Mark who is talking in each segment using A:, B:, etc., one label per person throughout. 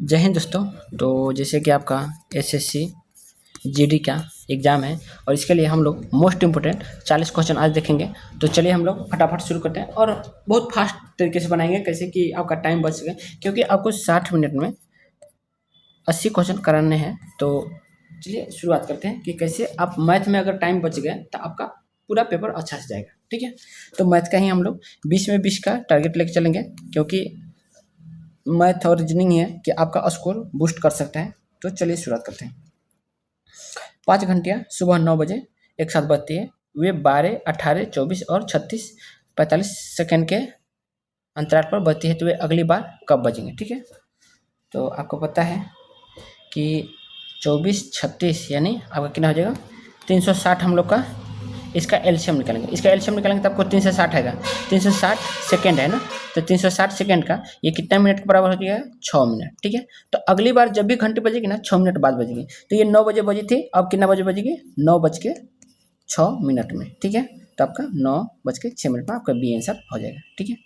A: जय हिंद दोस्तों। तो जैसे कि आपका एसएससी जीडी का एग्ज़ाम है और इसके लिए हम लोग मोस्ट इम्पोर्टेंट 40 क्वेश्चन आज देखेंगे। तो चलिए हम लोग फटाफट शुरू करते हैं और बहुत फास्ट तरीके से बनाएंगे, कैसे कि आपका टाइम बच सके, क्योंकि आपको 60 मिनट में 80 क्वेश्चन कराने हैं। तो चलिए शुरुआत करते हैं कि कैसे आप मैथ में अगर टाइम बच गया तो आपका पूरा पेपर अच्छा से जाएगा। ठीक है, तो मैथ का ही हम लोग 20 में 20 का टारगेट लेके चलेंगे, क्योंकि मैथ और रीजनिंग है कि आपका स्कोर बूस्ट कर सकता है। तो चलिए शुरुआत करते हैं। 5 घंटियाँ सुबह 9 बजे एक साथ बजती है। वे 12, 18, 24 और 36, 45 सेकेंड के अंतराल पर बजती है। तो वे अगली बार कब बजेंगे? ठीक है, तो आपको पता है कि 24, 36 यानी आपका कितना हो जाएगा 360। हम लोग का इसका एलसीएम निकालेंगे। इसका एलसीएम निकालेंगे तो आपको 360 आएगा। 360 सेकेंड है ना, तो 360 सेकेंड का ये कितना मिनट के बराबर हो जाएगा? 6 मिनट। ठीक है, तो अगली बार जब भी घंटी बजेगी ना 6 मिनट बाद बजेगी। तो ये 9 बजे बजी थी, अब कितना बजे बजेगी? 9:06 में। ठीक है, तो आपका 9:06 में आपका बी आंसर हो जाएगा। ठीक है,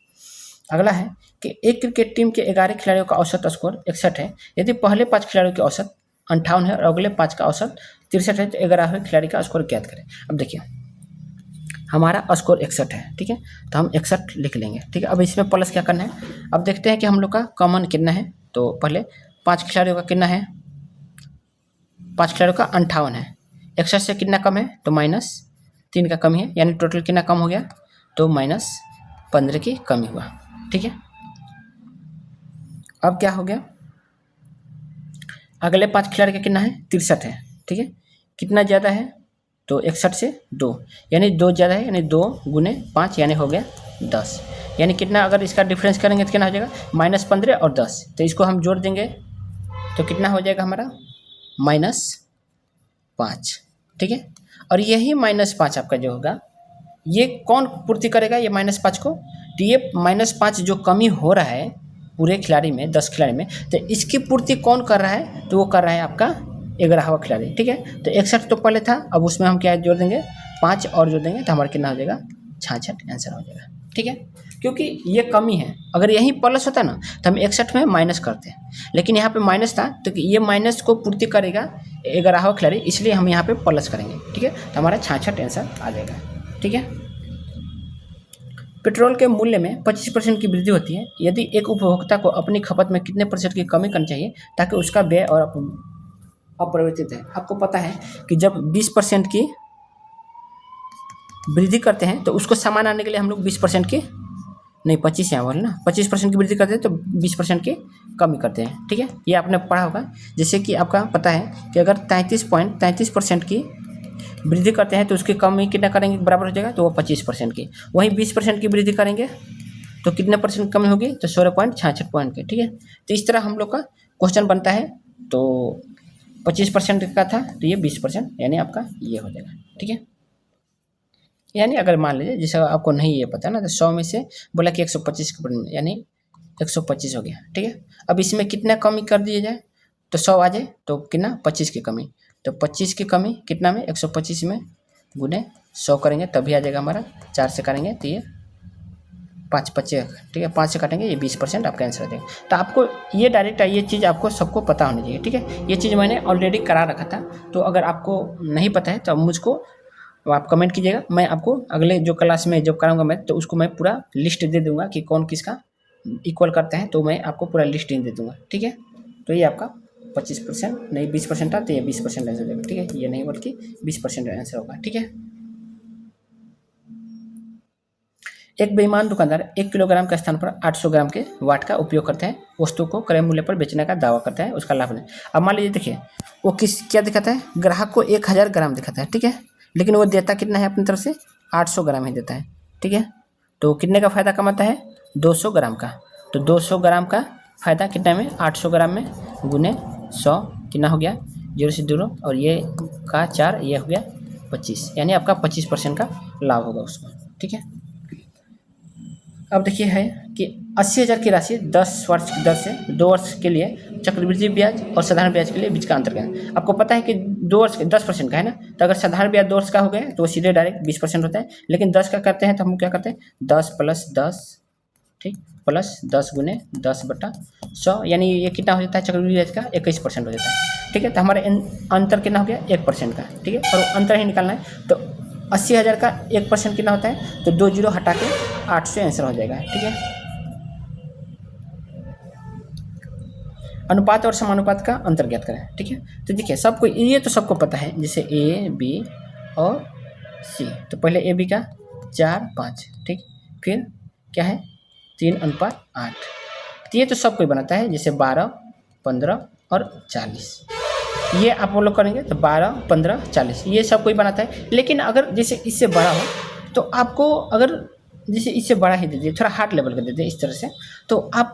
A: अगला है कि एक क्रिकेट टीम के 11 खिलाड़ियों का औसत स्कोर 61 है। यदि पहले 5 खिलाड़ियों के औसत 58 है और अगले 5 का औसत 63 है, तो 11वें खिलाड़ी का स्कोर ज्ञात करें। अब देखिए हमारा स्कोर 61 है। ठीक है, तो हम 61 लिख लेंगे। ठीक है, अब इसमें प्लस क्या करना है? अब देखते हैं कि हम लोग का कॉमन कितना है। तो पहले 5 खिलाड़ियों का कितना है? 5 खिलाड़ियों का 58 है। 61 से कितना कम है? तो -3 का कमी है, यानी टोटल कितना कम हो गया? तो -15 की कमी हुआ। ठीक है, अब क्या हो गया? अगले 5 खिलाड़ी का कितना है? 63 है। ठीक है, कितना ज़्यादा है? तो 61 से 2 यानी 2 ज़्यादा है, यानी 2 गुने 5 यानी हो गया 10। यानी कितना, अगर इसका डिफरेंस करेंगे तो कितना हो जाएगा? -15 और 10। तो इसको हम जोड़ देंगे तो कितना हो जाएगा हमारा? -5। ठीक है, और यही -5 आपका जो होगा, ये कौन पूर्ति करेगा ये -5 को? तो ये -5 जो कमी हो रहा है पूरे खिलाड़ी में, 10 खिलाड़ी में, तो इसकी पूर्ति कौन कर रहा है? तो वो कर रहा है आपका 11वां खिलाड़ी। ठीक है, तो 61 तो पहले था, अब उसमें हम क्या जोड़ देंगे? 5 और जोड़ देंगे तो हमारा कितना हो जाएगा? 66 आंसर हो जाएगा। ठीक है, क्योंकि ये कमी है। अगर यहीं प्लस होता ना तो हम 61 में माइनस करते हैं, लेकिन यहाँ पे माइनस था तो ये माइनस को पूर्ति करेगा 11वां खिलाड़ी, इसलिए हम यहाँ पे प्लस करेंगे। ठीक है, तो हमारा 66 आंसर आ जाएगा। ठीक है, पेट्रोल के मूल्य में 25% की वृद्धि होती है। यदि एक उपभोक्ता को अपनी खपत में कितने प्रतिशत की कमी करनी चाहिए ताकि उसका व्यय और अपरिवर्तित है? आपको पता है कि जब 20% की वृद्धि करते हैं तो उसको समान आने के लिए हम लोग 20% की नहीं 25 यहाँ बोले ना, 25% की वृद्धि करते हैं तो 20% की कमी करते हैं। ठीक है, ये आपने पढ़ा होगा। जैसे कि आपका पता है कि अगर 33% की वृद्धि करते हैं तो उसकी कमी कितना करेंगे बराबर हो जाएगा? तो वो 25% की। वहीं 20% की वृद्धि करेंगे तो कितने परसेंट कमी होगी? तो 16.66 पॉइंट की। ठीक है, तो इस तरह हम लोग का क्वेश्चन बनता है। तो 25% का था तो ये 20% यानी आपका ये हो जाएगा। ठीक है, यानी अगर मान लीजिए जैसे आपको नहीं ये पता ना, तो 100 में से बोला कि 125 यानी 125 हो गया। ठीक है, अब इसमें कितना कमी कर दिया जाए? तो 100 आ जाए तो कितना? 25 की कमी। तो 25 की कमी कितना में? 125 में गुने 100 करेंगे तभी आ जाएगा हमारा। 4 से करेंगे तो ये 5 बचे। ठीक है, 5 से काटेंगे ये 20% आपका आंसर देगा। तो आपको ये डायरेक्ट ये चीज़ आपको सबको पता होनी चाहिए। ठीक है, ये चीज़ मैंने ऑलरेडी करा रखा था, तो अगर आपको नहीं पता है तो मुझको आप कमेंट कीजिएगा। मैं आपको अगले जो क्लास में जब कराऊंगा मैं, तो उसको मैं पूरा लिस्ट दे दूंगा कि कौन किसका इक्वल करता है, तो मैं आपको पूरा लिस्ट दे दूंगा। ठीक है, तो ये आपका 25% नहीं 20% था, तो ये 20% आंसर देगा। ठीक है, ये नहीं बल्कि 20% आंसर होगा। ठीक है, एक बेईमान दुकानदार 1 किलोग्राम के स्थान पर 800 ग्राम के वाट का उपयोग करता है, वस्तु को क्रय मूल्य पर बेचने का दावा करता है, उसका लाभ नहीं। अब मान लीजिए देखिए वो क्या दिखाता है? ग्राहक को 1000 ग्राम दिखाता है। ठीक है, लेकिन वो देता कितना है अपनी तरफ से? 800 ग्राम ही देता है। ठीक है, तो कितने का फ़ायदा कमाता है? 200 ग्राम का। तो 200 ग्राम का फ़ायदा कितना में? 800 ग्राम में गुने 100 कितना हो गया? 0 से 0 और ये का 4, ये हो गया 25, यानी आपका 25% का लाभ होगा उसमें। ठीक है, अब देखिए है कि 80,000 की राशि 10 वर्ष की दर से 2 वर्ष के लिए चक्रवृद्धि ब्याज और साधारण ब्याज के लिए बीच का अंतर क्या है? आपको पता है कि 2 वर्ष के 10% का है ना, तो अगर साधारण ब्याज 2 वर्ष का हो गया तो वो सीधे डायरेक्ट 20% होता है, लेकिन 10 का करते हैं तो हम क्या करते हैं? 10 + 10, ठीक, प्लस 10 गुने 10/100, यानी ये कितना हो जाता है चक्रवृद्धि ब्याज का 21% हो जाता है। ठीक है, तो हमारे अंतर कितना हो गया 1% का। ठीक है, और अंतर ही निकालना है, तो 80,000 का 1% कितना होता है, तो 2 जीरो हटा के 800 आंसर हो जाएगा। ठीक है, अनुपात और समानुपात का अंतर ज्ञात करें। ठीक है, तो देखिए सबको ये तो सबको पता है, जैसे ए बी और सी, तो पहले ए बी का 4 5, ठीक, फिर क्या है 3:8, तो ये तो सब कोई बनाता है, जैसे 12 15 और 40, ये आप लोग करेंगे तो 12 15 40 ये सब कोई बनाता है। लेकिन अगर जैसे इससे बड़ा हो तो आपको, अगर जैसे इससे बड़ा ही दे दिए, थोड़ा हार्ड लेवल का दे दिए इस तरह से, तो आप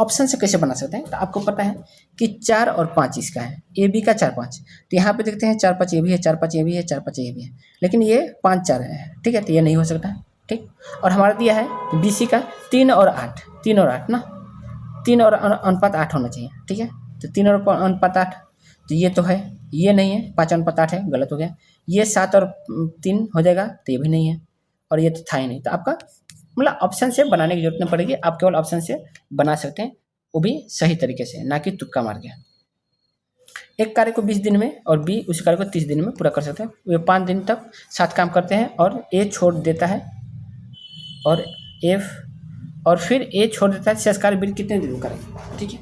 A: ऑप्शन से कैसे बना सकते हैं, तो आपको पता है कि 4 और 5 इसका है, ए बी का 4 5, तो यहाँ पे देखते हैं 4 5 ये भी है, 4 5 ये भी है, 4 5 ये भी है, लेकिन ये 5 4 है। ठीक है, तो ये नहीं हो सकता है। ठीक, और हमारा दिया है बी सी का 3 और 8, 3 और 8 ना, 3 और अनुपात 8 होना चाहिए। ठीक है, तो 3 और अनुपात 8, तो ये तो है, ये नहीं है, 5:8 है, गलत हो गया। ये 7 और 3 हो जाएगा, तो ये भी नहीं है, और ये तो था ही नहीं। तो आपका मतलब ऑप्शन से बनाने की जरूरत नहीं पड़ेगी, आप केवल ऑप्शन से बना सकते हैं, वो भी सही तरीके से, ना कि तुक्का मार के। एक कार्य को 20 दिन में और बी उस कार्य को 30 दिन में पूरा कर सकते हैं। वे 5 दिन तक साथ काम करते हैं और ए छोड़ देता है, और एफ और फिर ए छोड़ देता है, शेष कार्य बी कितने दिन में करेंगे। ठीक है,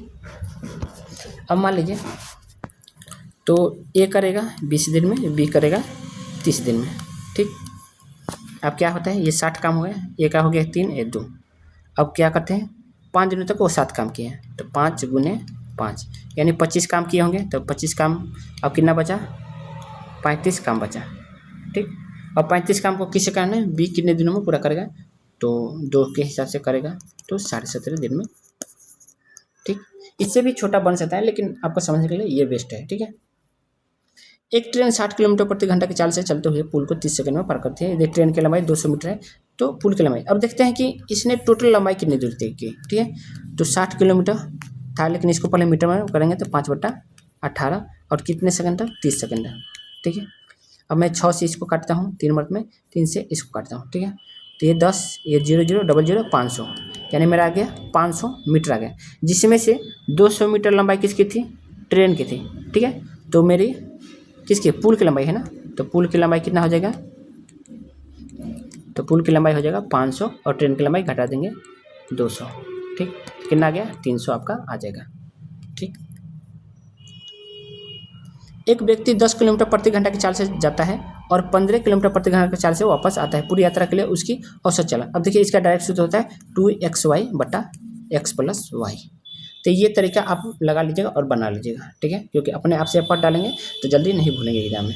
A: अब मान लीजिए तो ए करेगा 20 दिन में, बी करेगा 30 दिन में। ठीक, अब क्या होता है, ये 60 काम हो गया, ए का हो गया 3 ए 2, अब क्या करते हैं 5 दिनों तक वो 7 काम किए हैं, तो 5 गुने 5 यानी 25 काम किए होंगे, तो 25 काम, अब कितना बचा 35 काम बचा। ठीक, अब 35 काम को किससे करना है, बी कितने दिनों में पूरा करेगा, तो 2 के हिसाब से करेगा, तो 17.5 दिन में। ठीक, इससे भी छोटा बन सकता है, लेकिन आपको समझने के लिए ये बेस्ट है। ठीक है, एक ट्रेन 60 किलोमीटर प्रति घंटा की चाल से चलते हुए पुल को 30 सेकंड में पार करती है। यदि ट्रेन की लंबाई 200 मीटर है तो पुल की लंबाई, अब देखते हैं कि इसने टोटल लंबाई कितनी दूर तय की। ठीक है, तो 60 किलोमीटर था, लेकिन इसको पहले मीटर में करेंगे, तो 5/18 और कितने सेकंड तक 30 सेकंड। ठीक है, अब मैं 6 से इसको काटता हूँ 3 मिनट में, 3 से इसको काटता हूँ। ठीक है, तो ये 10, ये 0 0 0 0 500, यानी मेरा आ गया 500 मीटर आ गया, जिसमें से 200 मीटर लंबाई किसकी थी, ट्रेन की थी। ठीक है, तो मेरी किसकी, पुल की लंबाई है ना, तो पुल की लंबाई कितना हो जाएगा, तो पुल की लंबाई हो जाएगा 500 और ट्रेन की लंबाई घटा देंगे 200। ठीक, कितना आ गया 300 आपका आ जाएगा। ठीक, एक व्यक्ति 10 किलोमीटर प्रति घंटा की चाल से जाता है और 15 किलोमीटर प्रति घंटा की चाल से वापस आता है। पूरी यात्रा के लिए उसकी औसत चलन, अब देखिए इसका डायरेक्ट सूत्र होता है 2xy/x + y। तो ये तरीका आप लगा लीजिएगा और बना लीजिएगा। ठीक है, क्योंकि अपने आप से पढ़ डालेंगे तो जल्दी नहीं भूलेंगे एग्जाम में।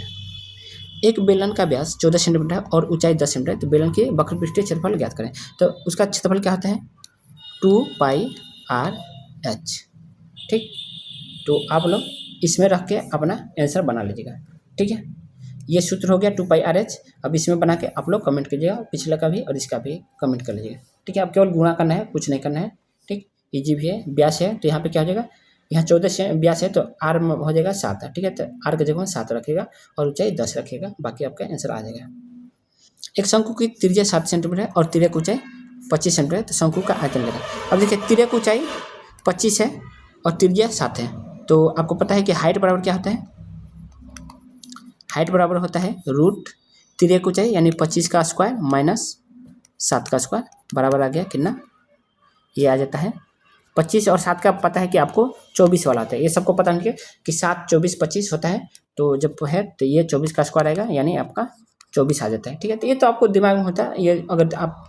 A: एक बेलन का व्यास 14 सेंटीमीटर है और ऊंचाई 10 सेंटीमीटर है, तो बेलन के वक्रपृष्ठीय क्षेत्रफल ज्ञात करें। तो उसका क्षेत्रफल क्या होता है 2πr/h। ठीक, तो आप लोग इसमें रख के अपना आंसर बना लीजिएगा। ठीक है, ये सूत्र हो गया 2πr/h। अब इसमें बना के आप लोग कमेंट कीजिएगा, पिछले का भी और इसका भी कमेंट कर लीजिएगा। ठीक है, अब केवल गुणा करना है, कुछ नहीं करना है। ठीक, इजी भी है, व्यास है तो यहाँ पे क्या हो जाएगा, यहाँ 14 से व्यास है तो आर में हो जाएगा 7। ठीक है, तो आर के जगह 7 रखिएगा और ऊंचाई 10 रखिएगा, बाकी आपका आंसर आ जाएगा। एक शंकु की त्रिज्या 7 सेंटीमीटर है और तिर्यक ऊंचाई 25 सेंटीमीटर है, तो शंकु का आयतन लेगा। अब देखिए तिर्यक ऊंचाई 25 है और त्रिज्या 7 है, तो आपको पता है कि हाइट बराबर क्या होता है, हाइट बराबर होता है रूट तिर्यक ऊंचाई यानी 25 का स्क्वायर माइनस 7 का स्क्वायर, बराबर आ गया कितना, ये आ जाता है 25 और 7 का पता है कि आपको 24 वाला आता है। ये सबको पता नहीं कि 7 24 25 होता है, तो जब है तो ये 24 का स्क्वायर आएगा यानी आपका 24 आ जाता है। ठीक है, तो ये तो आपको दिमाग में होता है, ये अगर आप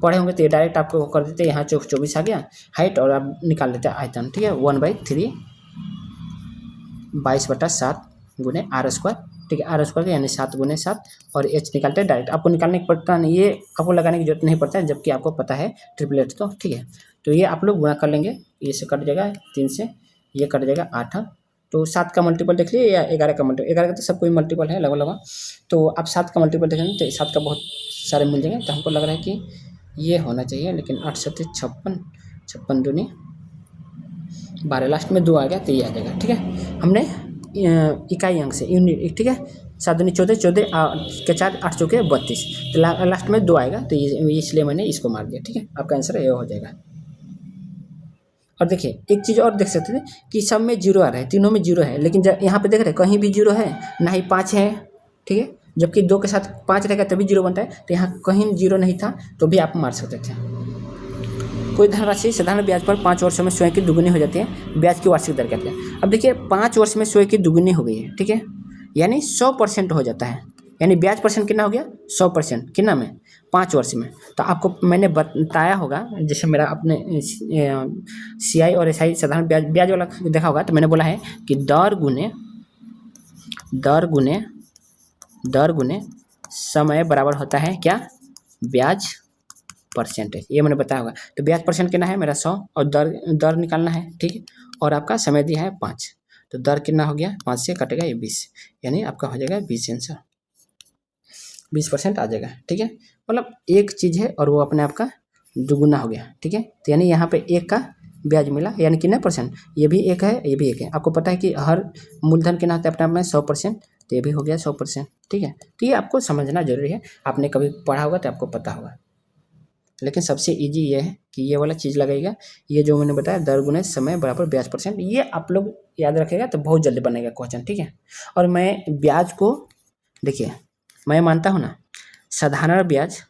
A: पढ़े होंगे तो ये डायरेक्ट आपको कर देते हैं, यहाँ 24 आ गया हाइट और आप निकाल लेते हैं आयतन। ठीक है, 1/3 22/7 गुने आर स्क्वायर। ठीक है, आर स्क्वायर यानी 7 गुने 7 और एच निकालते हैं डायरेक्ट, आपको निकालने की पड़ता नहीं, ये आपको लगाने की जरूरत नहीं पड़ता है, जबकि आपको पता है ट्रिपलेट। तो ठीक है, तो ये आप लोग गुणा कर लेंगे, ये से कट जाएगा 3 से, ये कट जाएगा 8, तो 7 का मल्टीपल देख लिए या 11 का मल्टीपल, 11 का तो सब कोई मल्टीपल है लगभग लगभग, तो आप 7 का मल्टीपल देखेंगे तो 7 का बहुत सारे मिल जाएंगे। तो हमको लग रहा है कि ये होना चाहिए, लेकिन 8 7 56, 56 दूनी 12, लास्ट में 2 आ गया तो ये आ जाएगा। ठीक है, हमने इकाई अंक से यूनिट। ठीक है, 7 दूनी 14, 14 के 4 8 चौके 32, तो लास्ट में 2 आएगा, तो ये इसलिए मैंने इसको मार दिया। ठीक है, आपका आंसर ये हो जाएगा। और देखिए एक चीज़ और देख सकते थे कि सब में जीरो आ रहा है, तीनों में जीरो है, लेकिन जब यहाँ पे देख रहे हैं कहीं भी जीरो है, ना ही 5 है, ठीक है। जबकि 2 के साथ 5 रहेगा तभी जीरो बनता है, तो यहाँ कहीं जीरो नहीं था तो भी आप मार सकते थे। कोई धनराशि साधारण ब्याज पर 5 वर्षों में स्वयं की दुगुनी हो जाती है, ब्याज की वार्षिक दर कहते हैं। अब देखिए 5 वर्ष में स्वयं की दुगुनी हो गई है, ठीक है, यानी 100% हो जाता है, यानी ब्याज परसेंट कितना हो गया 100%, कितना में 5 वर्ष में। तो आपको मैंने बताया होगा, जैसे मेरा अपने CI और SI साधारण ब्याज वाला देखा होगा, तो मैंने बोला है कि दर गुने समय बराबर होता है क्या, ब्याज परसेंटेज, ये मैंने बताया होगा। तो ब्याज परसेंट कितना है मेरा 100 और दर निकालना है, ठीक है, और आपका समय दिया है 5, तो दर कितना हो गया 5 से कटेगा ये 20, यानी आपका हो जाएगा 20 आंसर, 20% आ जाएगा, ठीक है। मतलब एक चीज़ है और वो अपने आप का दुगुना हो गया, ठीक है। तो यानी यहाँ पे 1 का ब्याज मिला, यानी कितना परसेंट, ये भी 1 है ये भी 1 है। आपको पता है कि हर मूलधन कितना होता है अपने आप में 100%, तो ये भी हो गया 100%, ठीक है। तो ये आपको समझना जरूरी है, आपने कभी पढ़ा होगा तो आपको पता होगा। लेकिन सबसे इजी ये है कि ये वाला चीज़ लगेगा, ये जो मैंने बताया दर गुने समय बराबर ब्याज परसेंट, ये आप लोग याद रखेगा तो बहुत जल्दी बनेगा क्वेश्चन, ठीक है। और मैं ब्याज को देखिए, मैं मानता हूँ ना साधारण ब्याज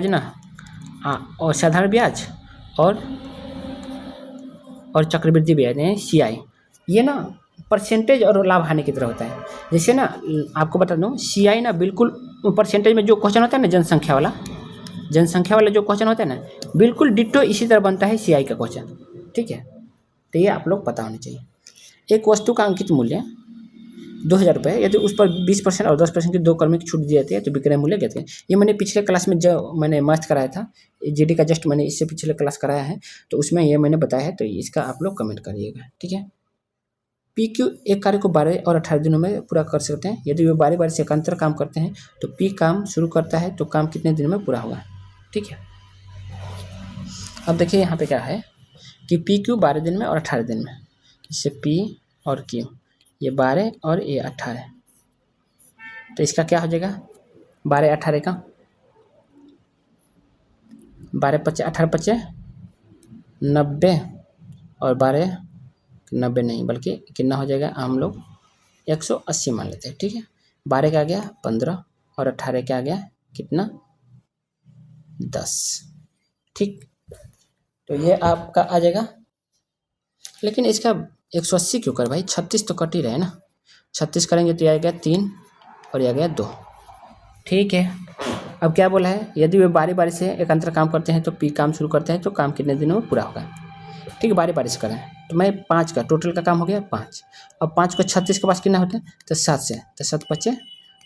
A: ना, और साधारण ब्याज और चक्रवृद्धि ब्याज यानी CI, ये ना परसेंटेज और लाभ हानि की तरह होता है। जैसे ना आपको बता दूँ CI ना बिल्कुल परसेंटेज में जो क्वेश्चन होता है ना, जनसंख्या वाला जो क्वेश्चन होता है ना, बिल्कुल डिट्टो इसी तरह बनता है CI का क्वेश्चन, ठीक है। तो ये आप लोग पता होना चाहिए। एक वस्तु का अंकित मूल्य 2000 रुपये, यदि उस पर 20% और 10% की 2 क्रमिक छूट दी जाती है तो विक्रय मूल्य कहते हैं। ये मैंने पिछले क्लास में जो मैंने मैथ कराया था, GD का जस्ट मैंने इससे पिछले क्लास कराया है, तो उसमें ये मैंने बताया है, तो इसका आप लोग कमेंट करिएगा, ठीक है। PQ एक कार्य को 12 और 18 दिनों में पूरा कर सकते हैं। यदि वे बारी से एकांतर काम करते हैं तो P काम शुरू करता है तो काम कितने दिन में पूरा होगा, ठीक है। अब देखिए यहाँ पे क्या है कि PQ 12 दिन में और 18 दिन में, इससे P और Q ये 12 और ये 18, तो इसका क्या हो जाएगा 12 18 का 12 5 18 5 90 और 12 90 नहीं बल्कि कितना हो जाएगा, हम लोग 180 मान लेते हैं, ठीक है। 12 का आ गया 15 और 18 का आ गया कितना 10, ठीक। तो ये आपका आ जाएगा, लेकिन इसका 180 क्यों कर भाई, 36 तो कट ही रहे ना, 36 करेंगे तो ये आ गया 3 और ये आ गया 2, ठीक है। अब क्या बोला है, यदि वे बारी से एकांतर काम करते हैं तो P काम शुरू करते हैं तो काम कितने दिनों में पूरा होगा, ठीक है। बारी से करें तो मैं 5 का टोटल का काम हो गया 5, अब 5 को 36 के पास कितना होता है तो 7 से, तो 7 5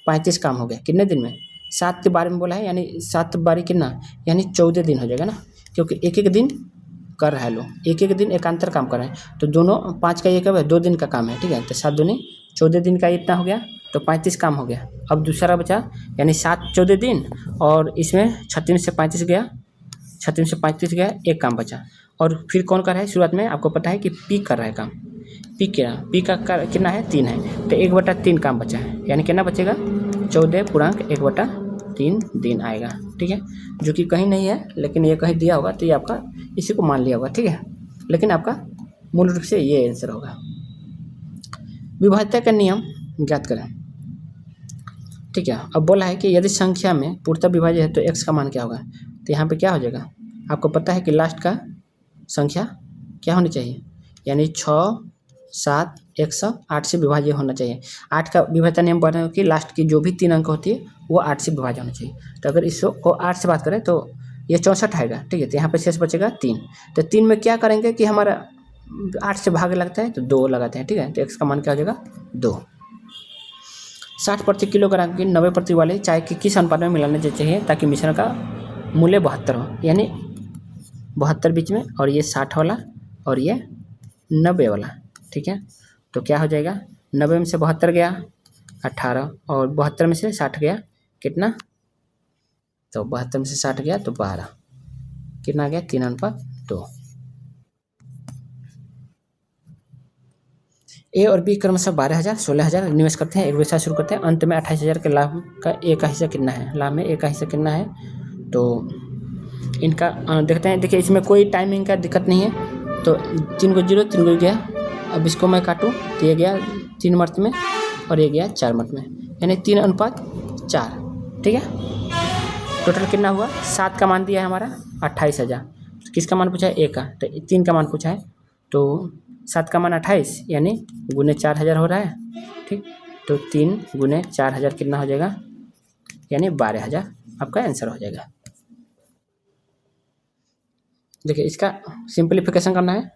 A: 35 काम हो गया कितने दिन में, 7 के बारे में बोला है, यानी 7 बारी कितना, यानी 14 दिन हो जाएगा ना, क्योंकि एक दिन कर रहा है लोग, एक दिन एकांतर काम कर रहे हैं, तो दोनों 5 का ये कब है 2 दिन का काम है, ठीक है। तो 7 दूनी 14 दिन का इतना हो गया, तो 35 काम हो गया। अब दूसरा बचा, यानी 7 14 दिन और इसमें 36 से 35 गया, 36 से 35 गया, एक काम बचा। और फिर कौन कर रहा है, शुरुआत में आपको पता है कि P कर रहा है काम, P का कितना है 3 है, तो 1/3 काम बचा है, यानी कितना बचेगा 14.1/3 दिन आएगा, ठीक है। जो कि कहीं नहीं है, लेकिन ये कहीं दिया होगा तो ये आपका इसी को मान लिया होगा, ठीक है। लेकिन आपका मूल रूप से ये आंसर होगा। विभाज्यता का नियम ज्ञात करें, ठीक है। अब बोला है कि यदि संख्या में पूर्णतः विभाज्य है तो x का मान क्या होगा, तो यहाँ पे क्या हो जाएगा, आपको पता है कि लास्ट का संख्या क्या होनी चाहिए, यानी 6 7 108 से विभाज्य होना चाहिए। 8 का विभाज्यता नियम बना कि लास्ट की जो भी 3 अंक होती है वो 8 से विभाज्य होना चाहिए। तो अगर इसको 8 से बात करें तो ये 64 आएगा, ठीक है। तो यहाँ पे शेष बचेगा 3, तो 3 में क्या करेंगे कि हमारा 8 से भाग लगता है तो 2 लगाते हैं, ठीक है। तो x का मान क्या हो जाएगा 2। 60 प्रति किलोग्राम की 90 प्रति वाले चाय के किस अनुपात में मिलाना चाहिए ताकि मिश्रण का मूल्य 72 हो, यानी 72 बीच में, और ये 60 वाला और ये 90 वाला, ठीक है। तो क्या हो जाएगा 90 में से 72 गया 18 और 72 में से 60 गया कितना, तो 72 में से 60 गया तो 12, कितना आ गया 3:2। A और B क्रमशः 12,000 16,000 निवेश करते हैं, एक व्यवसाय शुरू करते हैं, अंत में 28,000 के लाभ का A का हिस्सा कितना है, लाभ में A का हिस्सा कितना है, तो इनका देखते हैं। देखिए इसमें कोई टाइमिंग का दिक्कत नहीं है, तो 3 को 0, 3 को गया। अब इसको मैं काटूँ तो ये गया 3 मर्त में और ये गया 4 मर्त में, यानी 3:4। ठीक है, टोटल कितना हुआ? 7 का मान दिया है हमारा 28,000। किसका मान पूछा है? ए का, तो 3 का मान पूछा है, तो 7 का मान 28 यानी गुने 4,000 हो रहा है। ठीक, तो 3 गुने 4,000 कितना हो जाएगा? यानी 12,000 आपका आंसर हो जाएगा। देखिए इसका सिंप्लीफिकेशन करना है,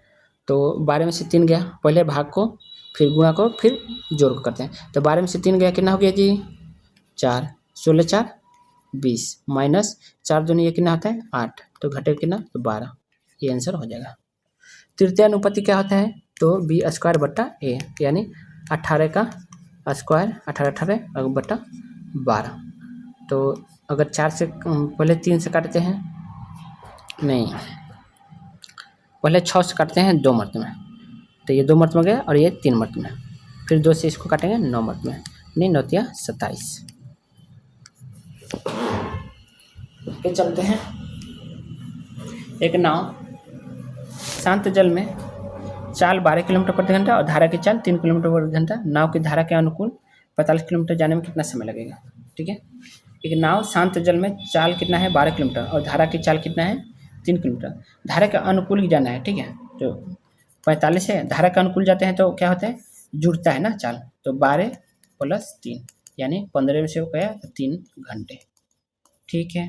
A: तो 12 में से 3 गया, पहले भाग को फिर गुणा को फिर जोड़ को करते हैं। तो 12 में से 3 गया, कितना हो गया जी? 4, 16 4 20 माइनस 4 दूनी ये कितना होता है? 8, तो घटे कितना? तो 12, ये आंसर हो जाएगा। तृतीय अनुपाति क्या होता है? तो बी स्क्वायर बट्टा ए, यानी 18 का स्क्वायर 18 बट्टा 12। तो अगर 4 से पहले 3 से काटते हैं, नहीं पहले 6 से काटते हैं 2 मर्त में, तो ये 2 मर्त में गया और ये 3 मर्त में, फिर 2 से इसको काटेंगे 9 मर्त में, नहीं 9 तिया 27। फिर चलते हैं। एक नाव शांत जल में चाल 12 किलोमीटर प्रति घंटा और धारा की चाल 3 किलोमीटर प्रति घंटा। नाव की धारा के अनुकूल 45 किलोमीटर जाने में कितना समय लगेगा? ठीक है, एक नाव शांत जल में चाल कितना है? 12 किलोमीटर और धारा की चाल कितना है? 3 किलोमीटर। धारा के अनुकूल जाना है, ठीक है, तो 45 है, धारा के अनुकूल जाते हैं तो क्या होता है? जुड़ता है ना चाल, तो 12 + 3 यानी 15 में से हो गया 3 घंटे। ठीक है,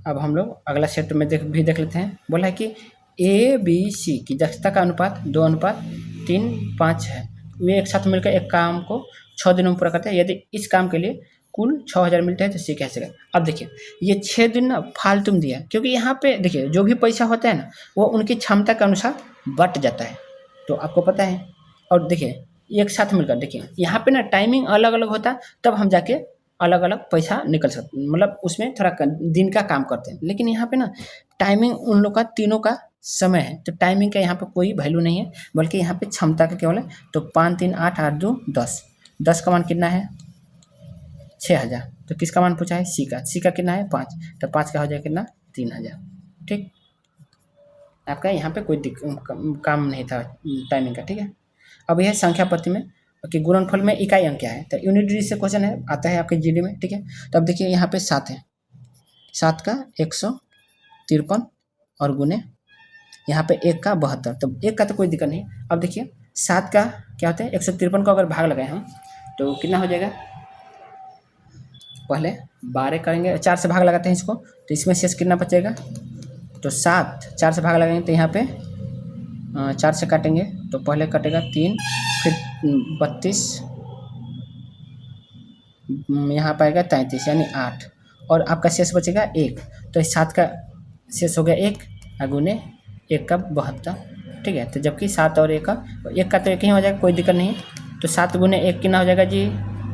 A: अब हम लोग अगला सेट में देख लेते हैं। बोला है कि ABC की दक्षता का अनुपात 2:3:5 है। वे एक साथ मिलकर एक काम को 6 दिनों में पूरा करते हैं। यदि इस काम के लिए कुल 6,000 मिलते हैं तो सी कैसे गए? अब देखिए ये 6 दिन ना फालतू में दिया है, क्योंकि यहाँ पे देखिए जो भी पैसा होता है ना वो उनकी क्षमता के अनुसार बट जाता है, तो आपको पता है। और देखिए एक साथ मिलकर देखिए यहाँ पे ना टाइमिंग अलग अलग होता, तब हम जाके अलग अलग पैसा निकल सकते, मतलब उसमें थोड़ा दिन का काम करते हैं। लेकिन यहाँ पे ना टाइमिंग उन लोग का तीनों का समय है, तो टाइमिंग का यहाँ पे कोई वैल्यू नहीं है, बल्कि यहाँ पे क्षमता का केवल है। तो 5 3 8 8 2 10, 10 का मान कितना है? 6,000। तो किसका मान पूछा है? सी का। सी का कितना है? 5, तो 5 का हो जाएगा कितना? 3,000। ठीक, आपका यहाँ पे कोई काम नहीं था टाइमिंग का। ठीक है, अब यह संख्या पद्धति में कि गुणनफल में इकाई अंक क्या है, तो यूनिट डिजिट से क्वेश्चन है, आता है आपके जीडी में। ठीक है, तो अब देखिए यहाँ पे 7 है, 7 का 153 और गुने यहाँ पे 1 का 72, तो 1 का तो कोई दिक्कत नहीं। अब देखिए 7 का क्या होता है? 153 को अगर भाग लगाए हम तो कितना हो जाएगा? पहले 12 करेंगे, 4 से भाग लगाते हैं इसको, तो इसमें शेष कितना बचेगा? तो 7, 4 से भाग लगाएंगे तो यहाँ पे 4 से काटेंगे तो पहले कटेगा 3, फिर 32, यहाँ पाएगा 33 यानी 8, और आपका शेष बचेगा 1। तो 7 का शेष हो गया 1 गुने 1 का 72। ठीक है, तो जबकि 7 और 1 का तो 1 ही हो जाएगा, कोई दिक्कत नहीं है। तो 7 गुने 1 कितना हो जाएगा जी?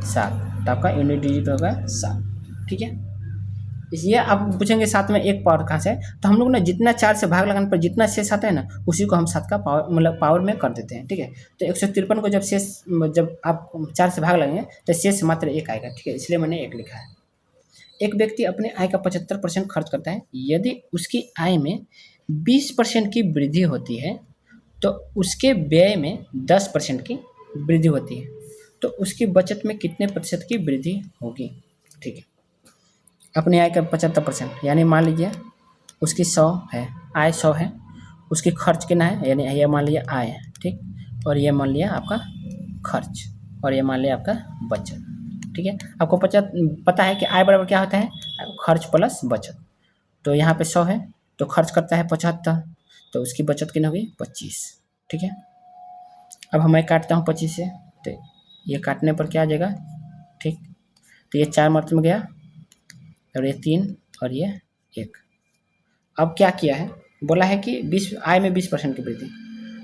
A: 7, तो आपका यूनिट डिजिट होगा 7। ठीक है, इसलिए आप पूछेंगे 7 में 1 पावर कहाँ से है, तो हम लोग ना जितना 4 से भाग लगाने पर जितना शेष आता है ना उसी को हम 7 का पावर मतलब पावर में कर देते हैं। ठीक है, तो 153 को जब आप 4 से भाग लगेंगे तो शेष मात्र 1 आएगा। ठीक है, इसलिए मैंने 1 लिखा है। एक व्यक्ति अपने आय का 75% खर्च करता है। यदि उसकी आय में 20% की वृद्धि होती है तो उसके व्यय में 10% की वृद्धि होती है, तो उसकी बचत में कितने प्रतिशत की वृद्धि होगी? ठीक है, अपनी आय का 75%, यानी मान लीजिए उसकी 100 है, आय 100 है, उसकी खर्च कितना है, यानी ये मान लिया आय है। ठीक, और ये मान लिया आपका खर्च, और ये मान लिया आपका बचत। ठीक है, आपको पता है कि आय बराबर क्या होता है? खर्च प्लस बचत। तो यहाँ पे 100 है तो खर्च करता है 75, तो उसकी बचत कितनी होगी? 25। ठीक है, अब मैं काटता हूँ 25 से, तो ये काटने पर क्या आ जाएगा? ठीक, तो ये 4 मर्त में गया और ये 3 और ये 1। अब क्या किया है? बोला है कि आय में 20% की वृद्धि।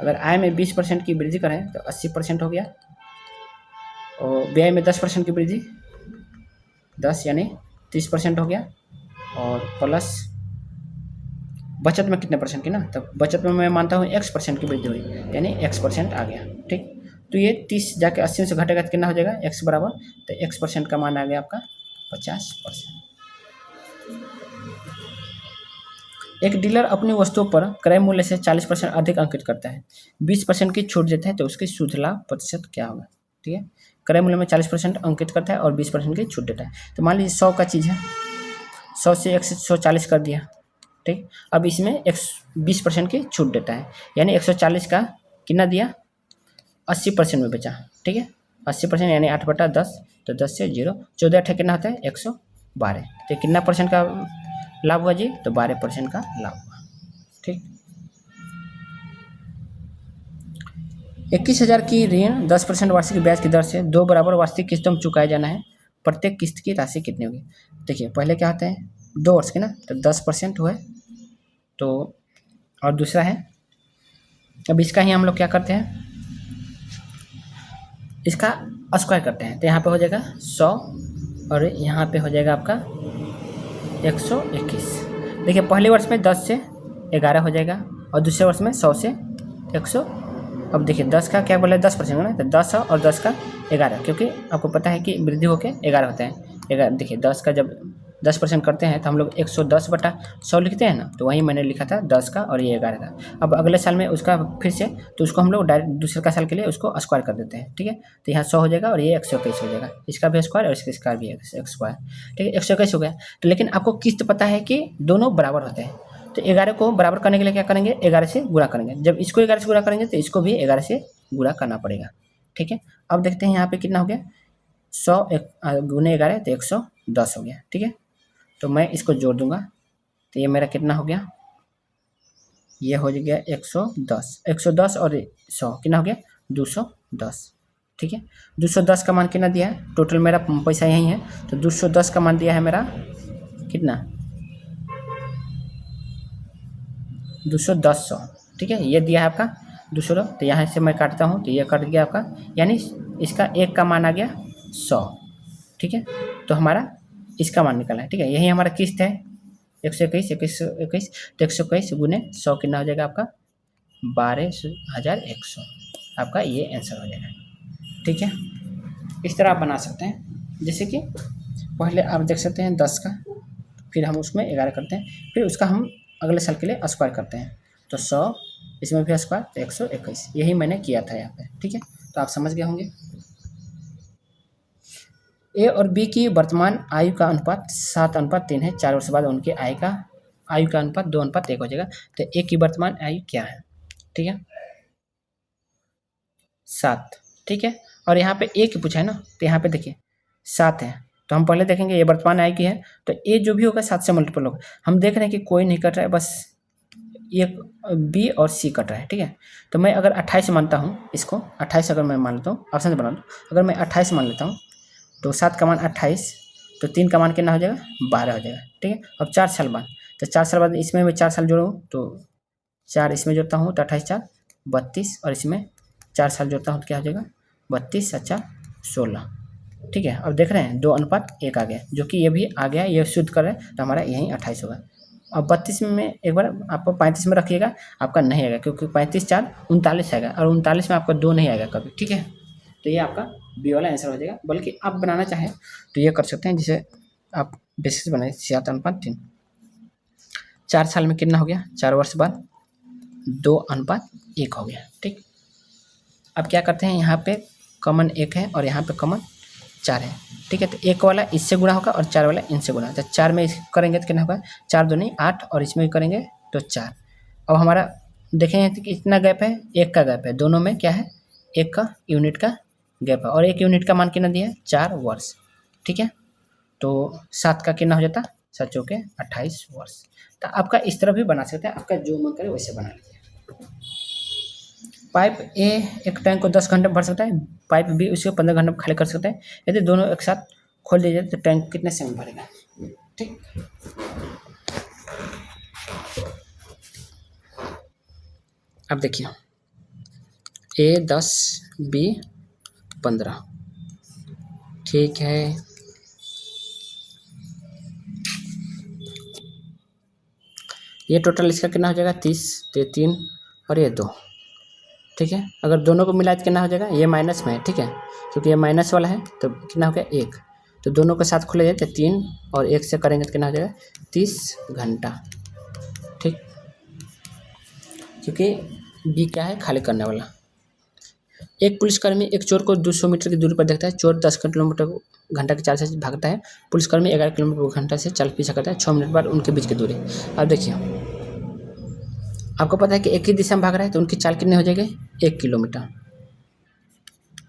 A: अगर आय में 20% की वृद्धि करें तो 80% हो गया, और व्यय में 10% की वृद्धि, 10 यानी 30% हो गया, और प्लस बचत में कितने परसेंट की ना, तो बचत में मैं मानता हूँ x% की वृद्धि हुई, यानी x% आ गया। ठीक, तो ये 30 जाके 80 से घटेगा तो कितना हो जाएगा? x बराबर, तो x% का मान आ गया आपका 50%। एक डीलर अपनी वस्तुओं पर क्रय मूल्य से 40% अधिक अंकित करता है, 20% की छूट देता है, तो उसकी शुद्ध लाभ प्रतिशत क्या होगा? ठीक है, क्रय मूल्य में 40% अंकित करता है और 20% की छूट देता है। तो मान लीजिए 100 का चीज़ है, 100 से 140 कर दिया, ठीक। अब इसमें 20% की छूट देता है, यानी 140 का कितना दिया, 80% में बेचा, ठीक है। 80% यानी 8/10, तो 10 से 0, 14 अट्ठे कितना होता है 112। तो कितना परसेंट का लाभ हुआ जी? तो 12% का लाभ हुआ, ठीक। 21,000 की ऋण 10% वार्षिक ब्याज की दर से 2 बराबर वार्षिक किस्तों में चुकाया जाना है, प्रत्येक किस्त की राशि कितनी होगी? देखिए पहले क्या होता है 2 वर्ष की ना, तो 10% हुआ, तो और दूसरा है, अब इसका ही हम लोग क्या करते हैं, इसका स्क्वायर करते हैं, तो यहाँ पे हो जाएगा 100 और यहाँ पे हो जाएगा आपका 121। देखिए पहले वर्ष में 10 से 11 हो जाएगा और दूसरे वर्ष में 100 से 100। अब देखिए 10 का क्या बोला है 10% है ना, तो 10 और 10 का 11, क्योंकि आपको पता है कि वृद्धि होकर 11 होता है। 11 देखिए 10 का जब 10% करते हैं तो हम लोग 110/100 लिखते हैं ना, तो वहीं मैंने लिखा था 10 का और ये 11 का। अब अगले साल में उसका फिर से, तो उसको हम लोग डायरेक्ट दूसरे का साल के लिए उसको स्क्वायर कर देते हैं, ठीक है। तो यहाँ 100 हो जाएगा और ये 121 हो जाएगा, इसका भी स्क्वायर और इसका भी स्क्वायर, ठीक है। 121 हो गया। तो लेकिन आपको किस्त पता है कि दोनों बराबर होते हैं, तो 11 को बराबर करने के लिए क्या करेंगे, 11 से गुणा करेंगे। जब इसको 11 से गुणा करेंगे तो इसको भी 11 से गुणा करना पड़ेगा, ठीक है। अब देखते हैं यहाँ पे कितना हो गया, 100 गुने 11 तो 110 हो गया, ठीक है। तो मैं इसको जोड़ दूंगा, तो ये मेरा कितना हो गया, ये हो गया 110 और 100 कितना हो गया 210, ठीक है। 210 का मान कितना दिया है, टोटल मेरा पैसा यही है, तो 210 का मान दिया है मेरा कितना 210, ठीक है। ये दिया है आपका 200, तो यहाँ से मैं काटता हूँ तो ये कट गया आपका, यानी इसका एक का मान आ गया 100, ठीक है। तो हमारा इसका मान निकला है, ठीक है। यही हमारा किस्त है 121 तो 121 गुने 100 कितना हो जाएगा आपका 12,100, आपका ये आंसर हो जाएगा, ठीक है। इस तरह आप बना सकते हैं, जैसे कि पहले आप देख सकते हैं 10 का, फिर हम उसमें 11 करते हैं, फिर उसका हम अगले साल के लिए स्क्वायर करते हैं, तो 100 इसमें भी स्क्वायर तो 121, यही मैंने किया था यहाँ पे, ठीक है। तो आप समझ गए होंगे। ए और बी की वर्तमान आयु का अनुपात 7:3 है, 4 वर्ष बाद उनके आयु का अनुपात 2:1 हो जाएगा। तो ए की वर्तमान आयु क्या है, ठीक है 7, ठीक है। और यहाँ पे ए की पूछा है ना, तो यहाँ पे देखिए 7 है, तो हम पहले देखेंगे ये वर्तमान आयु की है, तो ए जो भी होगा 7 से मल्टीपल होगा। हम देख रहे हैं कि कोई नहीं कट रहा है, बस ये बी और सी कट रहा है, ठीक है। तो मैं अगर 28 मानता हूँ, इसको 28 अगर मैं मान लेता हूँ, ऑप्शन से बना लो, अगर मैं 28 मान लेता हूँ तो 7 का मान 28, तो 3 का मान कितना हो जाएगा 12 हो जाएगा, ठीक है। अब 4 साल बाद, तो 4 साल बाद इसमें मैं 4 साल जोड़ूँ, तो 4 इसमें जोड़ता हूँ तो 28 4 32, और इसमें 4 साल जोड़ता हूँ तो क्या हो जाएगा 32 अच्छा 16, ठीक है। अब देख रहे हैं 2:1 आ गया, जो कि ये भी आ गया, ये शुद्ध कर रहे हैं, तो हमारा यहीं 28 होगा। अब 32 में एक बार आपको 35 में रखिएगा, आपका नहीं आएगा, क्योंकि 35 4 39 आएगा, और 39 में आपका 2 नहीं आएगा कभी, ठीक है। तो ये आपका बी वाला आंसर हो जाएगा। बल्कि आप बनाना चाहें तो ये कर सकते हैं, जैसे आप बेसिस बनाए 7:3, 4 साल में कितना हो गया, 4 वर्ष बाद 2:1 हो गया, ठीक। अब क्या करते हैं, यहाँ पे कॉमन 1 है और यहाँ पे कॉमन 4 है, ठीक है। तो 1 वाला इससे गुणा होगा और 4 वाला इनसे गुणा, तो 4 में करेंगे तो कितना होगा 4 दूनी 8, और इसमें करेंगे तो 4। अब हमारा देखेंगे कि इतना गैप है, 1 का गैप है, दोनों में क्या है 1 का यूनिट का गैप है, और 1 यूनिट का मान कितना दिया है 4 वर्ष, ठीक है। तो 7 का कितना हो जाता 7 चौके 28 वर्ष। तो आपका इस तरह भी बना सकते हैं, आपका जो मन करे वैसे बना लीजिए। पाइप ए एक टैंक को 10 घंटे में भर सकता है, पाइप बी उसे 15 घंटे में खाली कर सकता है। यदि दोनों एक साथ खोल दिया जाए तो टैंक कितने समय में भरेगा, ठीक। अब देखिए ए 10 बी 15, ठीक है। ये टोटल इसका कितना हो जाएगा 30, तो ये 3 और ये 2, ठीक है। अगर दोनों को मिलाए तो कितना हो जाएगा, ये माइनस में है, ठीक है, क्योंकि ये माइनस वाला है, तो कितना हो गया 1, तो दोनों के साथ खुले जाए तो 3 और 1 से करेंगे तो कितना हो जाएगा 30 घंटा, ठीक। क्योंकि बी क्या है, खाली करने वाला। एक पुलिसकर्मी एक चोर को 200 मीटर की दूरी पर देखता है। चोर 10 किलोमीटर घंटा की चाल से भागता है। पुलिसकर्मी 11 किलोमीटर घंटा से चाल पीछा करता है। 6 मिनट बाद उनके बीच की दूरी। अब देखिए, आपको पता है कि एक ही दिशा में भाग रहा है तो उनकी चाल कितनी हो जाएगी, 1 किलोमीटर,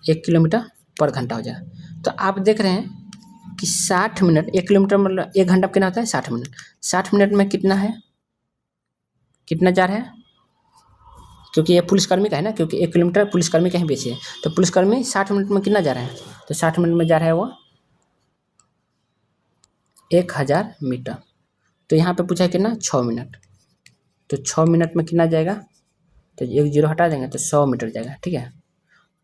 A: 1 किलोमीटर पर घंटा हो जाएगा। तो आप देख रहे हैं कि 60 मिनट, 1 किलोमीटर मतलब 1 घंटा कितना होता है, 60 मिनट। 60 मिनट में कितना है, कितना जा रहा है, क्योंकि ये पुलिसकर्मी का है ना, क्योंकि 1 किलोमीटर पुलिसकर्मी का ही बेची है। तो पुलिसकर्मी 60 मिनट में कितना जा रहा है, तो 60 मिनट में जा रहा है वो 1000 मीटर। तो यहाँ पे पूछा है कितना, 6 मिनट। तो 6 मिनट में कितना जाएगा, तो 1 जीरो हटा देंगे तो 100 मीटर जाएगा। ठीक है,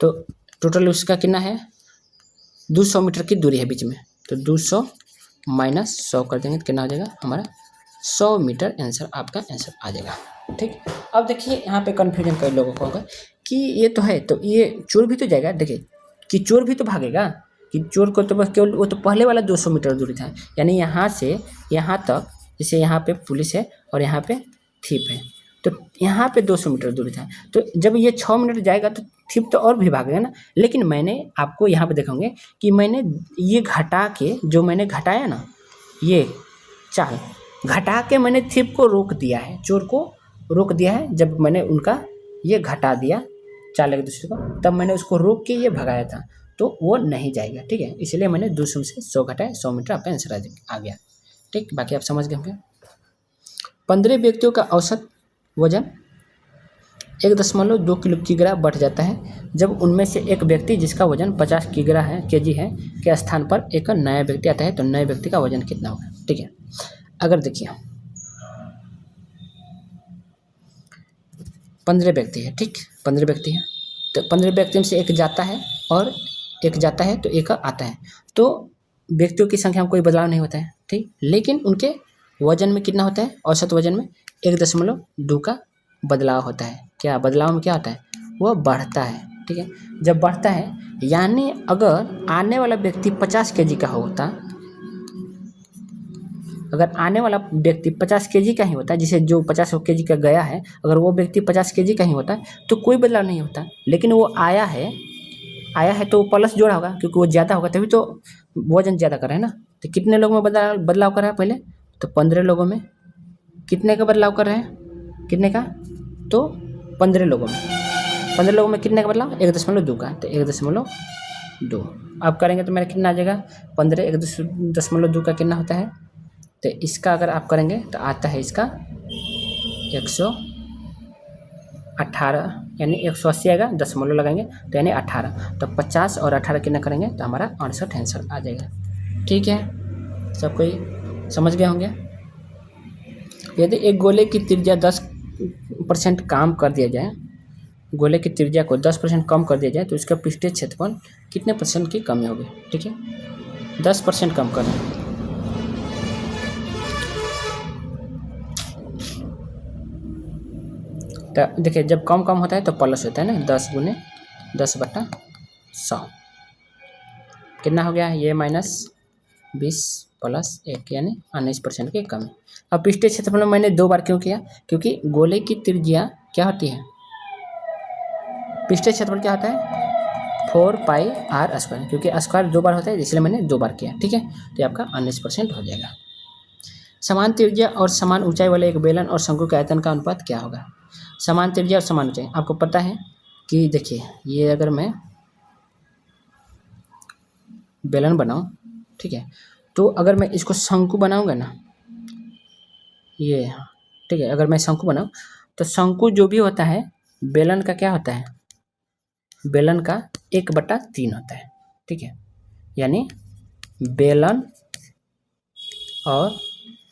A: तो टोटल उसका कितना है, 200 मीटर की दूरी है बीच में। तो 200 माइनस 100 कर देंगे तो कितना हो जाएगा हमारा, 100 मीटर आंसर, आपका आंसर आ जाएगा। ठीक, अब देखिए यहाँ पे कन्फ्यूजन कई लोगों को होगा कि ये तो है, तो ये चोर भी तो जाएगा। देखिए कि चोर भी तो भागेगा, कि चोर को तो बस केवल वो तो पहले वाला 200 मीटर दूरी था, यानी यहाँ से यहाँ तक, जैसे यहाँ पे पुलिस है और यहाँ पे थीप है, तो यहाँ पे 200 मीटर दूरी था। तो जब ये 6 मिनट जाएगा तो थीप तो और भी भागेगा ना। लेकिन मैंने आपको यहाँ पे देखेंगे कि मैंने ये घटा के, जो मैंने घटाया ना, ये चाल घटा के मैंने थीप को रोक दिया है, चोर को रोक दिया है। जब मैंने उनका ये घटा दिया चाल एक दूसरे को, तब मैंने उसको रोक के ये भगाया था, तो वो नहीं जाएगा। ठीक है, इसलिए मैंने 200 से 100 घटाया, 100 मीटर आपका आंसर आ गया। ठीक, बाकी आप समझ गए होंगे। 15 व्यक्तियों का औसत वजन 1.2 किलोग्राम बढ़ जाता है जब उनमें से एक व्यक्ति जिसका वजन 50 केजी है के स्थान पर एक नया व्यक्ति आता है। तो नए व्यक्ति का वजन कितना होगा। ठीक है, अगर देखिए 15 व्यक्ति है, ठीक, 15 व्यक्ति है, तो 15 व्यक्ति में से एक जाता है और एक जाता है तो एक आता है। तो व्यक्तियों की संख्या में कोई बदलाव नहीं होता है। ठीक, लेकिन उनके वजन में कितना होता है, औसत वजन में 1.2 का बदलाव होता है। क्या बदलाव में क्या होता है, वो बढ़ता है। ठीक है, जब बढ़ता है यानी अगर आने वाला व्यक्ति 50 केजी का होता, अगर आने वाला व्यक्ति 50 केजी का ही होता है, जिसे जो 50 केजी का गया है, अगर वो व्यक्ति 50 केजी का ही होता है तो कोई बदलाव नहीं होता। लेकिन वो आया है तो प्लस जोड़ा होगा, क्योंकि वो ज़्यादा होगा तभी तो वजन ज़्यादा कर रहा है ना। तो कितने लोगों में बदलाव कर रहा है पहले, तो 15 लोगों में। कितने का बदलाव कर रहे हैं, कितने का, तो 15 लोगों में। 15 लोगों में कितने का बदलाव, 1.2 का, तो 1.2 अब करेंगे तो मेरा कितना आ जाएगा, 15 1.2 का कितना होता है, तो इसका अगर आप करेंगे तो आता है इसका 118, यानी 180 आएगा, दशमलव लगाएंगे तो यानी 18। तो 50 और 18 कितना करेंगे तो हमारा 68 आंसर आ जाएगा। ठीक है, सब कोई समझ गए होंगे। यदि एक गोले की त्रिज्या 10% कम कर दिया जाए, गोले की त्रिज्या को 10% कम कर दिया जाए तो इसका पृष्ठीय क्षेत्रफल कितने % की कमी होगी। ठीक है, 10% कम कर दें तो देखिए जब कम होता है तो प्लस होता है ना, 10 गुने 10/100 कितना हो गया, ये -20 + 1 यानी 19% की कमी। अब पृष्ठीय क्षेत्रफल में मैंने 2 बार क्यों किया, क्योंकि गोले की त्रिज्या क्या होती है, पृष्ठीय क्षेत्रफल क्या होता है 4πr², क्योंकि स्क्वायर 2 बार होता है इसलिए मैंने 2 बार किया। ठीक है, तो आपका 19% हो जाएगा। समान त्रिज्या और समान ऊंचाई वाले एक बेलन और शंकु के आयतन का अनुपात क्या होगा। समान त्रिज्या और समान ऊंचाई, आपको पता है कि देखिए ये अगर मैं बेलन बनाऊं, ठीक है, तो अगर मैं इसको शंकु बनाऊंगा ना, ये ठीक है, अगर मैं शंकु बनाऊं तो शंकु जो भी होता है बेलन का क्या होता है, बेलन का 1/3 होता है। ठीक है, यानी बेलन और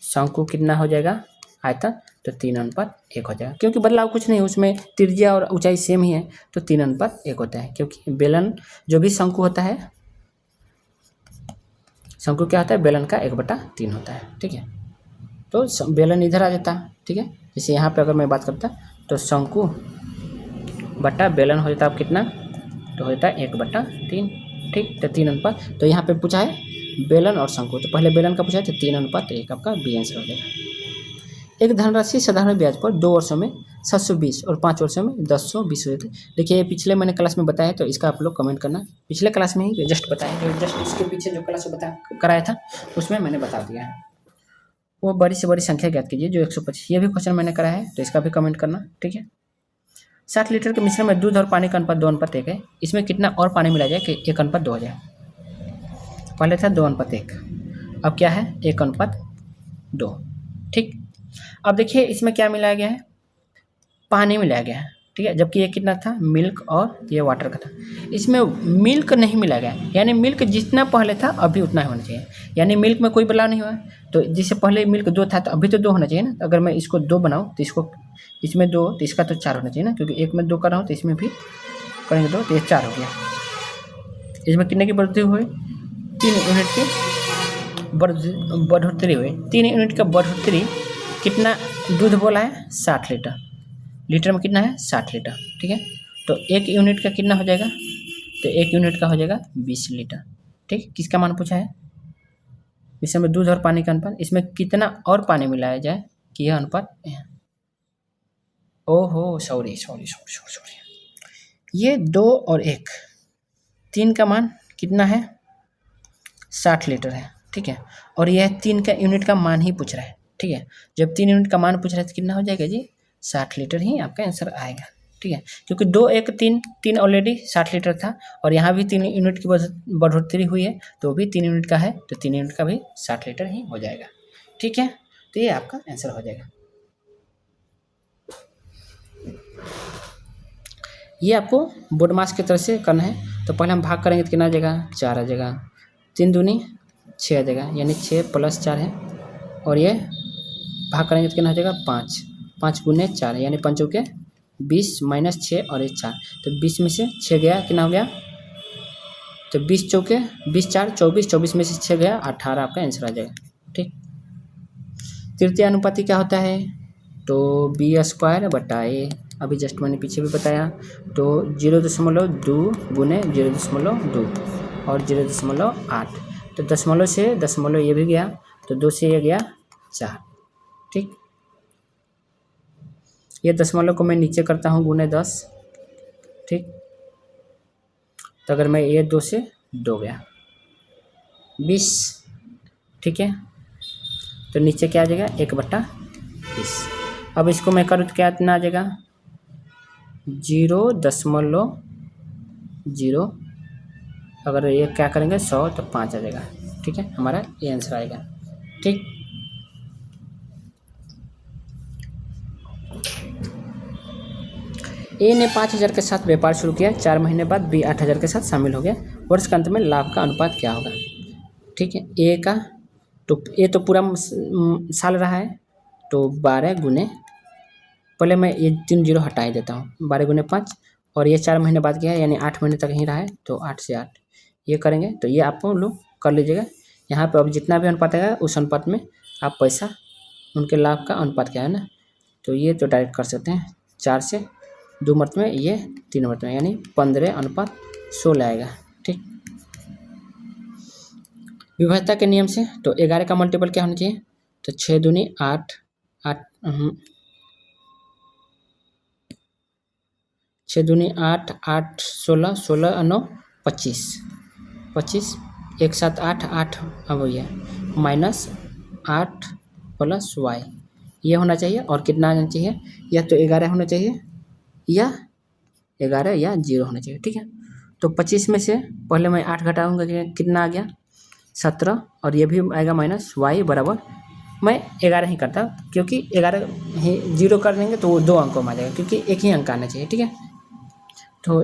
A: शंकु कितना हो जाएगा आयतन, तो 3:1 हो जाएगा, क्योंकि बदलाव कुछ नहीं, उसमें त्रिज्या और ऊंचाई सेम ही है तो 3:1 होता है। क्योंकि बेलन जो भी शंकु होता है, शंकु क्या होता है, बेलन का 1/3 होता है। ठीक है, तो बेलन इधर आ जाता है। ठीक है, जैसे यहाँ पे अगर मैं बात करता तो शंकु बटा बेलन हो जाता है कितना, तो हो जाता है 1/3। ठीक, तो 3:1। तो यहाँ पे पूछा है बेलन और शंकु, तो पहले बेलन का पूछा है तो 3:1 आपका बी आंसर हो जाएगा। एक धनराशि साधारण ब्याज पर 2 वर्षों में 720 और 5 वर्षों में 1020 हुए थे। देखिए ये पिछले मैंने क्लास में बताया, तो इसका आप लोग कमेंट करना। पिछले क्लास में ही जस्ट बताया, जो जस्ट इसके पीछे जो क्लास कराया था उसमें मैंने बता दिया है। वो बड़ी से बड़ी संख्या ज्ञात कीजिए जो 125, ये भी क्वेश्चन मैंने कराया है, तो इसका भी कमेंट करना, ठीक है। 60 लीटर के मिश्रण में दूध और पानी का अनुपात 2:1 है, इसमें कितना और पानी मिला जाए कि 1:2 हो जाए। पहले था 2:1, अब क्या है 1:2, ठीक। अब देखिए इसमें क्या मिलाया गया है, पानी मिलाया गया है, ठीक है, जबकि ये कितना था मिल्क और ये वाटर का था। इसमें मिल्क नहीं मिलाया गया, यानी मिल्क जितना पहले था अभी उतना ही होना चाहिए, यानी मिल्क में कोई बदलाव नहीं हुआ। तो जिससे पहले मिल्क 2 था तो अभी तो 2 होना चाहिए ना। अगर मैं इसको 2 बनाऊँ तो इसको इसमें 2 तो इसका तो 4 होना चाहिए ना, क्योंकि एक में 2 कर रहा हूँ तो इसमें भी करेंगे 2 तो ये 4 हो गया। इसमें कितने की बढ़ोतरी हुई, 3 यूनिट की बढ़ोतरी हुई। 3 यूनिट का बढ़ोतरी, कितना दूध बोला है 60 लीटर, लीटर में कितना है 60 लीटर, ठीक है। तो 1 यूनिट का कितना हो जाएगा, तो 1 यूनिट का हो जाएगा 20 लीटर, ठीक। किसका मान पूछा है, इसमें दूध और पानी का अनुपात, इसमें कितना और पानी मिलाया जाए कि यह अनुपात, ओहो सॉरी, ये 2 और 1, 3 का मान कितना है 60 लीटर है, ठीक है। और यह 3 का यूनिट का मान ही पूछ रहा है, ठीक है। जब 3 यूनिट का मान पूछ रहा है तो कितना हो जाएगा जी 60 लीटर ही आपका आंसर आएगा, ठीक है। क्योंकि 2, 1, 3 ऑलरेडी 60 लीटर था और यहाँ भी 3 यूनिट की बढ़ोतरी हुई है, तो भी 3 यूनिट का है, तो 3 यूनिट का भी 60 लीटर ही हो जाएगा, ठीक है। तो ये आपका आंसर हो जाएगा। ये आपको बोर्ड मास की तरफ से करना है। तो पहले हम भाग करेंगे तो कितना आ जाएगा 4 आ जाएगा, 3 दूनी 6 आ जाएगा, यानी 6 + 4 है। और ये भाग करेंगे तो कितना हो जाएगा 5, 5 × 4 यानी 5 के 20 - 6 और ये 4, तो 20 में से 6 गया, कितना हो गया, तो 20 चौके 20 4 24, 24 में से 6 गया 18, आपका आंसर आ जाएगा, ठीक। तृतीय अनुपाती क्या होता है, तो b² बटा a, अभी जस्ट मैंने पीछे भी बताया। तो 0.2 × 0.2 और 0.8, तो दशमलव से दशमलव ये भी गया, तो 2 से ये गया 4, ठीक। ये दशमलव को मैं नीचे करता हूँ ×10, ठीक। तो अगर मैं ये 2 से 2 गया 20, ठीक है। तो नीचे क्या आ जाएगा 1/20। अब इसको मैं करूँ तो क्या इतना आ जाएगा 0.0, अगर ये क्या करेंगे 100 तो 5 आ जाएगा, ठीक है। हमारा ये आंसर आएगा, ठीक। ए ने 5,000 के साथ व्यापार शुरू किया, 4 महीने बाद बी 8,000 के साथ शामिल हो गया, वर्ष के अंत में लाभ का अनुपात क्या होगा, ठीक है। ए का तो ए तो पूरा साल रहा है, तो 12 गुने, पहले मैं ये 3 0 हटा ही देता हूँ, 12 × 5, और ये 4 महीने बाद क्या है, यानी 8 महीने तक ही रहा है, तो 8 से 8 ये करेंगे, तो ये आप लोग कर लीजिएगा। यहाँ पे अब जितना भी अनुपात आएगा उस अनुपात में आप पैसा, उनके लाभ का अनुपात क्या है ना, तो ये तो डायरेक्ट कर सकते हैं, 4 से 2 मरतबे, ये 3 मरतबे, यानी 15:16 आएगा, ठीक। विभाज्यता के नियम से तो 11 का मल्टीपल क्या होना चाहिए, तो 6 दूनी 8, 6 दूनी 8, 8 16, 16 और 9 25, 25 1 7 8, 8 अब ये -8 + y ये होना चाहिए, और कितना आना चाहिए, या तो 11 होना चाहिए या 11 या 0 होना चाहिए, ठीक है। तो 25 में से पहले मैं 8 घटाऊंगा, कितना आ गया 17, और ये भी आएगा -y बराबर, मैं 11 ही करता, क्योंकि 11 ही 0 कर देंगे तो वो 2 अंकों में आ जाएगा, क्योंकि एक ही अंक आना चाहिए, ठीक है। तो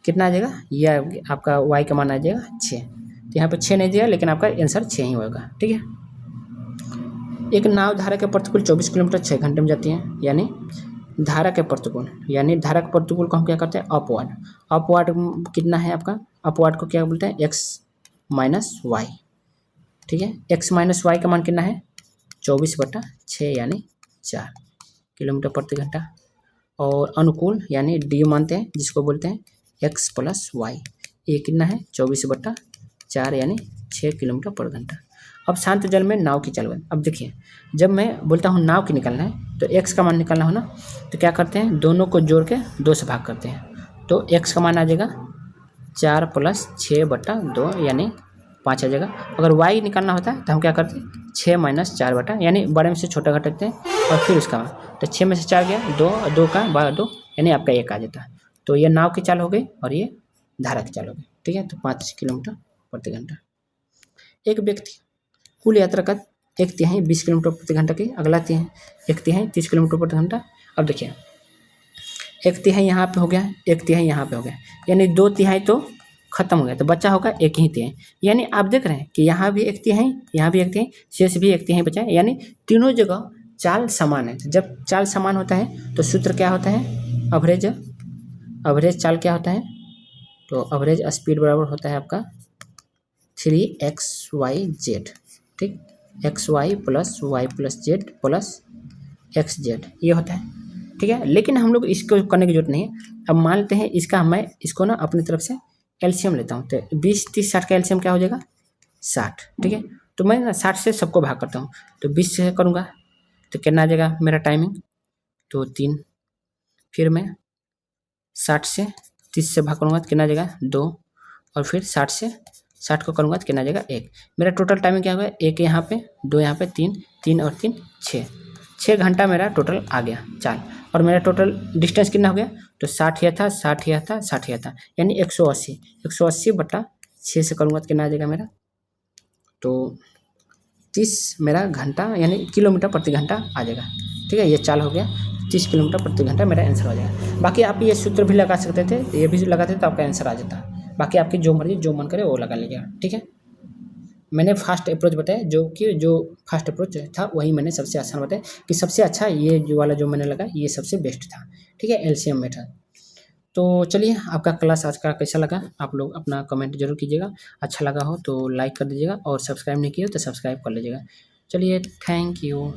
A: कितना आ जाएगा, यह आपका y का मान आ जाएगा 6, तो यहाँ पे 6 नहीं दिया, लेकिन आपका आंसर 6 ही होगा, ठीक है। एक नाव धारा के प्रतिकूल 24 किलोमीटर 6 घंटे में जाती है, यानी धारा के प्रतिकूल, यानी धारा के प्रतिकूल को हम क्या करते हैं अपवार्ड, अपवार्ड कितना है आपका, अपवार्ड को क्या बोलते हैं x - y, ठीक है। x - y का मान कितना है 24/6 यानी 4 किलोमीटर प्रति घंटा, और अनुकूल यानी d मानते हैं, जिसको बोलते हैं x + y, ये कितना है 24/4 यानी 6 किलोमीटर प्रति घंटा। अब शांत जल में नाव की चाल बन। अब देखिए जब मैं बोलता हूँ नाव की निकालना है तो x का मान निकालना हो ना, तो क्या करते हैं, दोनों को जोड़ के 2 से भाग करते हैं। तो x का मान आ जाएगा 4 + 6/2 यानी 5 आ जाएगा। अगर y निकालना होता है तो हम क्या करते हैं, 6 - 4 यानी बड़े में से छोटा घटाते हैं और फिर उसका मान, तो 6 में से 4 गया 2, 2 का 2 यानी आपका 1 आ जाता है। तो ये नाव की चाल हो गई और ये धारा की चाल हो गई, ठीक है। तो 5 किलोमीटर प्रति घंटा। एक व्यक्ति कुल यात्रा का 1/3 20 किलोमीटर प्रति घंटा की, अगला 1/3 30 किलोमीटर प्रति घंटा। अब देखिए 1/3 यहाँ पे हो गया, 1/3 यहाँ पे हो गया, यानी 2/3 तो खत्म हो गया, तो बचा होगा 1/3। यानी आप देख रहे हैं कि यहाँ भी 1/3, यहाँ भी 1/3, शेष भी 1/3 बचा है, यानी तीनों जगह चाल समान है। जब चाल समान होता है तो सूत्र क्या होता है, अवरेज चाल क्या होता है, तो अवरेज स्पीड बराबर होता है आपका 3xyz, ठीक, xy + y + z + xz ये होता है, ठीक है। लेकिन हम लोग इसको करने की जरूरत नहीं है। अब मान लेते हैं इसका, मैं इसको ना अपनी तरफ से एलसीएम लेता हूँ, तो 20 30 60 का एलसीएम क्या हो जाएगा 60, ठीक है। तो मैं ना 60 से सबको भाग करता हूँ, तो 20 से करूँगा तो कितना आ जाएगा मेरा टाइमिंग, तो 3। फिर मैं 60 से 30 से भाग करूँगा तो कितना आ जाएगा 2, और फिर 60 से 60 को करूँगा तो कितना आ जाएगा 1। मेरा टोटल टाइमिंग क्या होगा, 1 यहाँ पे, 2 यहाँ पे, 3 3 और 3 6 घंटा मेरा टोटल आ गया चाल। और मेरा टोटल डिस्टेंस कितना हो गया, तो 60 यह था, 60 यह था, 60 यह था, यानी 180 से करूँगा तो कितना आ जाएगा मेरा, तो 30 मेरा घंटा यानी किलोमीटर प्रति घंटा आ जाएगा, ठीक है। ये चाल हो गया 30 किलोमीटर प्रति घंटा, मेरा आंसर हो जाएगा। बाकी आप ये सूत्र भी लगा सकते थे, ये भी लगाते तो आपका आंसर आ जाता। बाकी आपकी जो मर्जी जो मन करे वो लगा लीजिएगा, ठीक है। मैंने फास्ट अप्रोच बताया, जो फास्ट अप्रोच था वही मैंने सबसे आसान बताया, कि सबसे अच्छा ये जो वाला जो मैंने लगा ये सबसे बेस्ट था, ठीक है, एलसीएम मेथड। तो चलिए आपका क्लास आज का कैसा लगा, आप लोग अपना कमेंट जरूर कीजिएगा। अच्छा लगा हो तो लाइक कर दीजिएगा और सब्सक्राइब नहीं किया तो सब्सक्राइब कर लीजिएगा। चलिए थैंक यू।